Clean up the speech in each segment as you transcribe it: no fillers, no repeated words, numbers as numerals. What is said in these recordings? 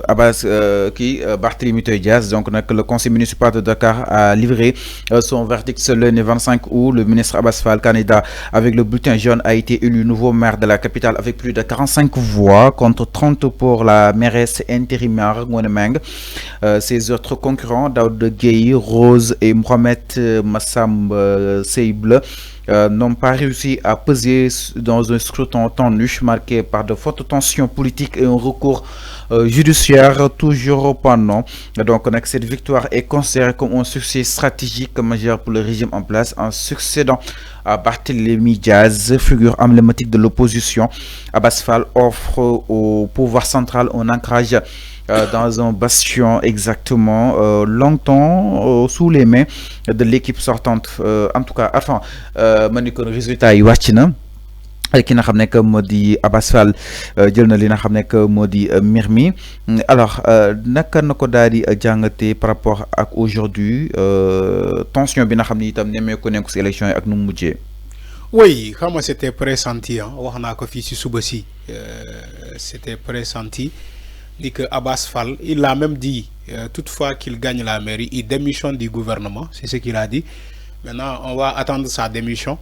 Abbas Barthélémy Diaz. Donc le conseil municipal de Dakar a livré son verdict ce lundi 25 août. Le ministre Abass Fall, candidat avec le bulletin jaune, a été élu nouveau maire de la capitale avec plus de 45 voix contre 30 pour la mairesse intérimaire Ngoné Meng. Ses autres concurrents, Daouda Gueye, Rose et Mohamed Massam Seyble, n'ont pas réussi à peser dans un scrutin tendu marqué par de fortes tensions politiques et un recours judiciaire toujours pendant. Donc cette victoire est considérée comme un succès stratégique majeur pour le régime en place en succédant à Barthélémy Diaz, figure emblématique de l'opposition. Abass Fall offre au pouvoir central un ancrage dans un bastion exactement longtemps sous les mains de l'équipe sortante. En tout cas, enfin, le résultat est wàcc ki nga xam ne que moo di Abass Fall jël na li nga xam ne que moo di mbir mi. Alors naka na ko daal di jàngatee par rapport ak aujourd'hui tension bi nga xam ne itam nemmeeku nañ ko si élection yi ak nu mu mujjee. Oui, comme c'était pressenti, hein, wax naa ko fii ci suba si c'était pressenti. Dit que Abass Fall, il l'a même dit, toutefois qu'il gagne la mairie, il démissionne du gouvernement, c'est ce qu'il a dit. Maintenant, on va attendre sa démission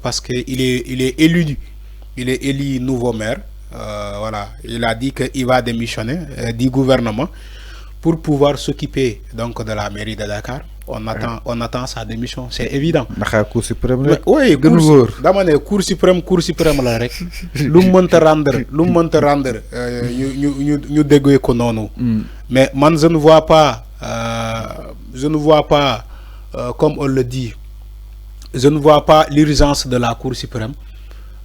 parce qu'il est élu nouveau maire. Voilà, il a dit qu'il va démissionner du gouvernement pour pouvoir s'occuper donc de la mairie de Dakar. On attend sa démission, c'est évident. Cour suprême. Oui, Cour suprême la rek. Lu mënta rendre, ñu déggee ko noonu. Mais man je ne vois pas comme on le dit, je ne vois pas l'urgence de la Cour suprême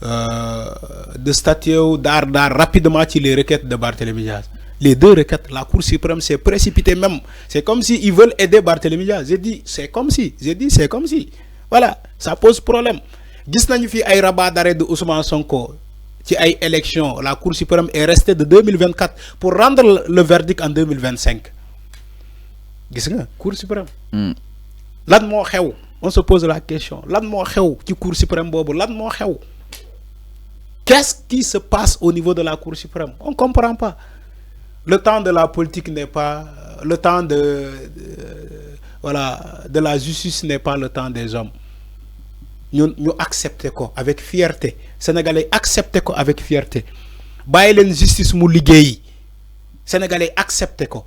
de statuer d'art rapidement sur les requêtes de Barthélémy Diaz. Les deux requêtes, la Cour suprême s'est précipitée même. C'est comme s'ils veulent aider Barthélémy Diaz. J'ai dit, c'est comme si. Voilà, ça pose problème. Gis nañu fi ay rabat d'arrêt de Ousmane Sonko ci ay élections. La Cour suprême est restée de 2024 pour rendre le verdict en 2025. Gis nga, Cour suprême. Lan moo xew? On se pose la question. Lan moo xew ci Cour suprême boobu? Lan moo xew? Qu'est-ce qui se passe au niveau de la Cour suprême? On ne comprend pas. Le temps de la politique n'est pas le temps de la justice n'est pas le temps des hommes. Nous acceptons quoi avec fierté. Sénégalais acceptent quoi avec fierté. Bàyyi leen justice mu liggéey. Sénégalais acceptent quoi.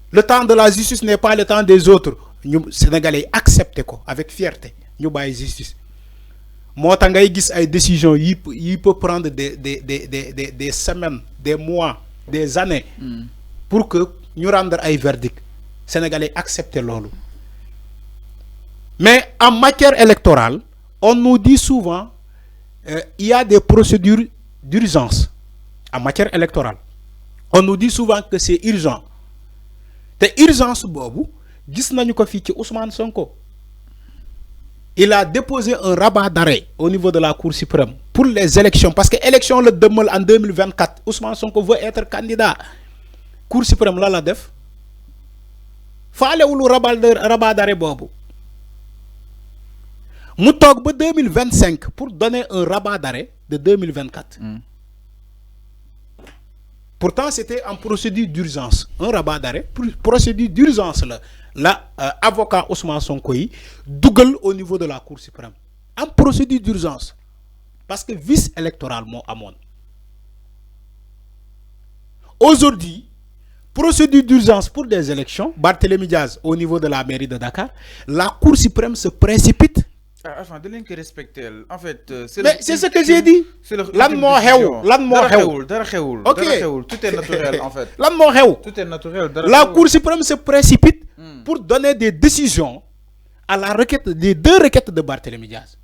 Le temps de la justice n'est pas le temps des autres. Nous Sénégalais acceptent quoi avec fierté. Ñu bàyyi justice. Moo tax ngay gis ay décisions yi peut prendre des semaines, des mois, des années pour que nous rendre un verdict. Sénégalais acceptent l'olu. Mais en matière électorale, on nous dit souvent il y a des procédures d'urgence. En matière électorale, on nous dit souvent que c'est urgent. Te urgence bobu, gis nañu ko fi ci Ousmane Sonko. Il a déposé un rabat d'arrêt au niveau de la Cour suprême pour les élections. Parce que l'élection le demeure en 2024. Ousmane Sonko veut être candidat. Cour suprême là la def. Fallait ou le rabat d'arrêt bobu. Moutok 2025 pour donner un rabat d'arrêt de 2024. Pourtant, c'était en procédure d'urgence. Un rabat d'arrêt, procédure d'urgence là. L'avocat Ousmane Sonko double au niveau de la Cour suprême en procédure d'urgence parce que vice électoral moo amoon. Aujourd'hui, procédure d'urgence pour des élections, Barthélémy Diaz au niveau de la mairie de Dakar, la Cour suprême se précipite. Enfin, de l'un qui respecte. En fait, c'est ce que j'ai dit. Lan moo xew. Ok. Tout est naturel en fait. Lan moo xew. Tout est naturel. La Cour suprême se précipite pour donner des décisions à la requête des deux requêtes de Barthélémy Diaz.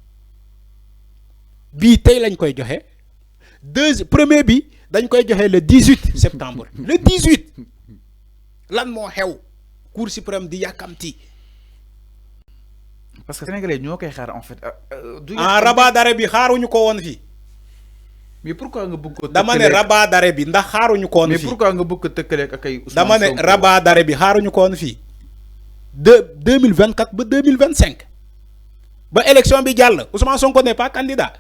Bi tey lañ koy joxe. Premier bi dañ koy joxe le 18 septembre. Le 18. Lan moo xew. Cour suprême di yàkkamti. Parce que Sénégalais ñoo koy xaar en fait. Rabat d'arrêt bi xaaruñu ko woon fii. Mais pourquoi nga bëgg ko dama ne rabat d'arrêt bi ndax xaaruñu ko woon fii. Mais pourquoi nga bëgg ko tëkkale ak ay Ousmane dama ne rabat d'arrêt bi xaaruñu ko woon fii. De 2024 ba 2025. Ba élection bi jàll Ousmane Sonko n'est pas candidat.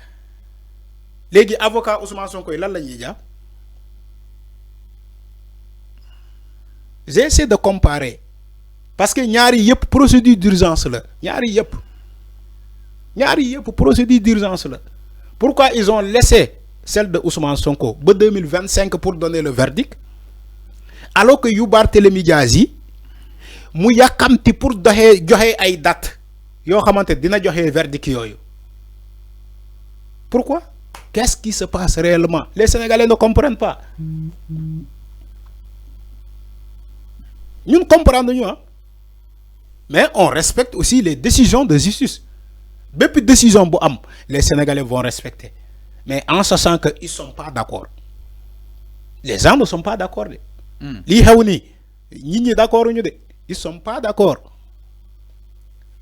léegi avocat Ousmane Sonko yi lan la ñuy jàpp. J'essaie de comparer parce que ñaari yëpp procédure d'urgence la ñaari yëpp procédure d'urgence la. Pourquoi ils ont laissé celle de Ousmane Sonko ba 2025 pour donner le verdict alors que yu Barthélémy Dias yi mu yàkkamti pour joxe ay date yoo xamante dina joxe verdict yooyu. Pourquoi? Qu'est-ce qui se passe réellement? Les Sénégalais ne comprennent pas. Nous comprenons, hein? Mais on respecte aussi les décisions de justice. Depuis décision, les Sénégalais vont respecter. Mais en sachant qu'ils ne sont pas d'accord. Les gens ne sont pas d'accord. Ils ne sont pas d'accord.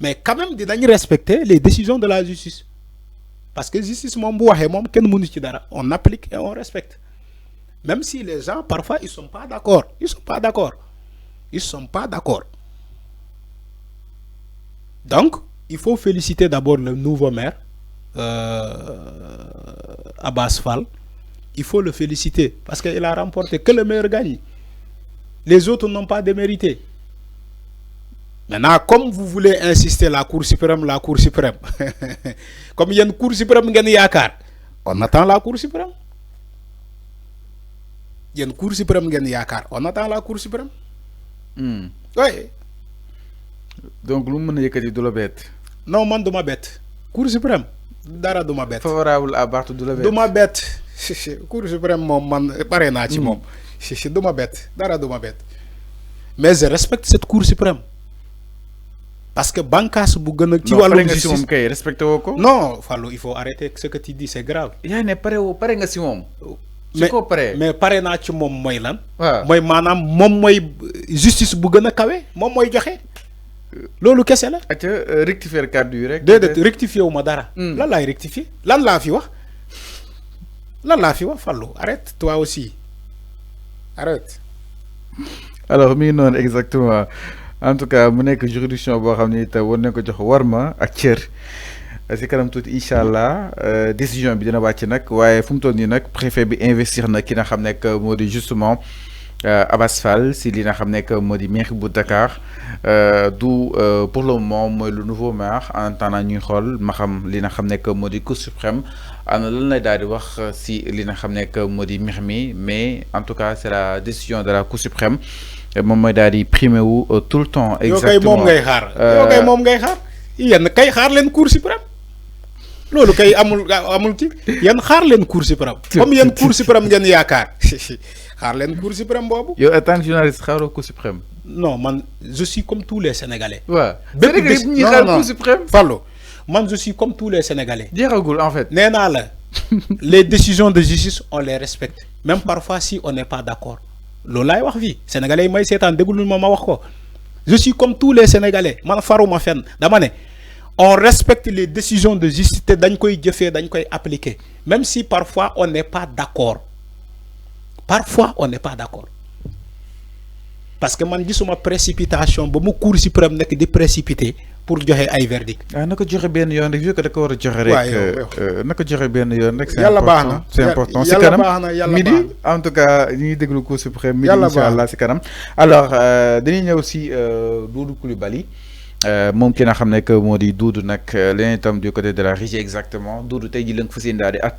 Mais quand même, ils respecter les décisions de la justice. Parce que la justice, on applique et on respecte. Même si les gens, parfois, ils ne sont pas d'accord. Ils ne sont pas d'accord. Ils ne sont pas d'accord. Donc, il faut féliciter d'abord le nouveau maire, Abass Fall. Il faut le féliciter parce qu'il a remporté que le meilleur gagne. Les autres n'ont pas démérité. Maintenant, comme vous voulez insister la Cour suprême, comme il y a une Cour suprême, on attend la Cour suprême. Il y a une Cour suprême, on attend la Cour suprême. Oui. Donc, nous avons dit de la bête. Non, man de ma bête. Cour suprême. Dara de ma bête. Favorable à Barth de la bête. De ma bête. Cour suprême, man, parrainage, de ma bête. Dara de ma bête. Mais je respecte cette Cour suprême. Parce que Bankas Bougana, tu vois le respecte au non, Fallou, il faut arrêter ce que tu dis, c'est grave. Il y a un parrain si mom. Mais parrainage, mom, moi, là. Moi, manam, mom, moi, justice Bougana Kawe, mom, moi, joxe. Lolu kessé la rectifier cadre rek dedet rectifier wu ma dara lan lay rectifier lan la fi wax Fallou arrête toi aussi arrête. Alors mi non exactement en tout cas mu nek juridiction bo xamni ta won nañ ko jox warma ak cieur ci kanam tout inshallah décision bi dina wacc nak waye fum toll ni nak préfet bi investir na ki nga xam nek modi justement Abass Fall si li nga xam nek modi maire bu Dakar d'où pour le moment mooy le nouveau maire en attendant ñuy xool ma xam li nga xam nek modi Cour suprême ana lan lay daal di wax si li nga xam nek modi mbir mi mais en tout cas c'est la décision de la Cour suprême moom mooy daal di primé wu tout le temps. exactement yow kay moom ngay xaar yéen kay xaar leen Cour suprême loolu kay amul ci yéen xaar leen Cour suprême comme yéen Cour suprême ngeen yaakaar xaar leen Cour suprême boobu. yow en tant que journaliste xaaroo Cour suprême. Non, man, je suis comme tous les Sénégalais. Ouais. Non, Fallou, man, je suis comme tous les Sénégalais. En fait. Les décisions de justice, on les respecte. Même parfois si on n'est pas d'accord. Lola wax vi Sénégalais may sétan déglu ma wax ko. Je suis comme tous les Sénégalais. Man faruma fenn. Dama né on respecte les décisions de justice té dañ koy jëfé, dañ koy appliquer. Même si parfois on n'est pas d'accord. Parfois on n'est pas d'accord. Parce que man gisuma précipitation ba mu Cour suprême nek di précipiter pour joxe ay verdict. Nako joxe ben yoon rek da ko wara joxe rek nako joxe ben yoon rek c'est important ci kanam midi en tout cas ñi déglu Cour suprême midi inshallah ci kanam alors dañuy ñëw ci Doudou Coulibaly mom ki nga xam ne que modi Doudou nak leneen itam du côté de la régie exactement Doudou tay ji la nga fas yéene daal di